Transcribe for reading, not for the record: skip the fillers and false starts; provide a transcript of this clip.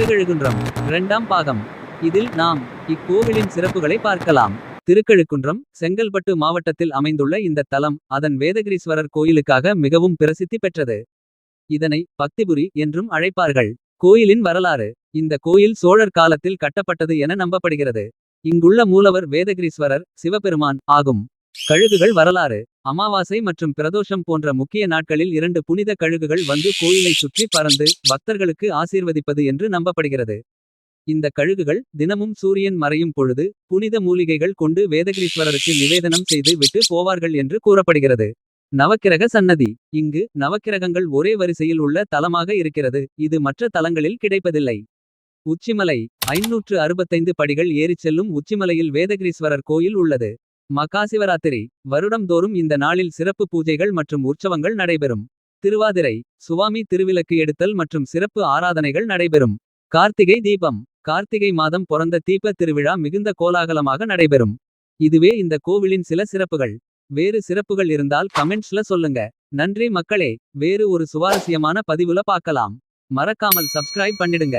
திருக்கழுகுன்றம் 2ஆம் பாகம். இதில் நாம் இக்கோவிலின் சிறப்புகளை பார்க்கலாம். திருக்கழுக்குன்றம் செங்கல்பட்டு மாவட்டத்தில் அமைந்துள்ள இந்த தலம் அதன் வேதகிரீஸ்வரர் கோயிலுக்காக மிகவும் பிரசித்தி பெற்றது. இதனை பக்திபுரி என்றும் அழைப்பார்கள். கோயிலின் வரலாறு. இந்த கோயில் சோழர் காலத்தில் கட்டப்பட்டது என நம்பப்படுகிறது. இங்குள்ள மூலவர் வேதகிரீஸ்வரர் சிவபெருமான் ஆகும். கழுகுகள் வரலாறு. அமாவாசை மற்றும் பிரதோஷம் போன்ற முக்கிய நாட்களில் 2 புனித கழுகுகள் வந்து கோயிலை சுற்றி பறந்து பக்தர்களுக்கு ஆசீர்வதிப்பது என்று நம்பப்படுகிறது. இந்த கழுகுகள் தினமும் சூரியன் மறையும் பொழுது புனித மூலிகைகள் கொண்டு வேதகிரீஸ்வரருக்கு நிவேதனம் செய்து விட்டு போவார்கள் என்று கூறப்படுகிறது. நவக்கிரக சன்னதி. இங்கு நவக்கிரகங்கள் ஒரே வரிசையில் உள்ள தலமாக இருக்கிறது. இது மற்ற தலங்களில் கிடைப்பதில்லை. உச்சிமலை 565 படிகள் ஏறிச் செல்லும் உச்சிமலையில் வேதகிரீஸ்வரர் கோயில் உள்ளது. மகாசிவராத்திரி வருடம்தோறும் இந்த நாளில் சிறப்பு பூஜைகள் மற்றும் உற்சவங்கள் நடைபெறும். திருவாதிரை சுவாமி திருவிளக்கு எடுத்தல் மற்றும் சிறப்பு ஆராதனைகள் நடைபெறும். கார்த்திகை தீபம் கார்த்திகை மாதம் பொறந்த தீப திருவிழா மிகுந்த கோலாகலமாக நடைபெறும். இதுவே இந்த கோவிலின் சில சிறப்புகள். வேறு சிறப்புகள் இருந்தால் கமெண்ட்ஸ்ல சொல்லுங்க. நன்றி மக்களே. வேறு ஒரு சுவாரஸ்யமான பதிவுல பார்க்கலாம். மறக்காமல் சப்ஸ்கிரைப் பண்ணிடுங்க.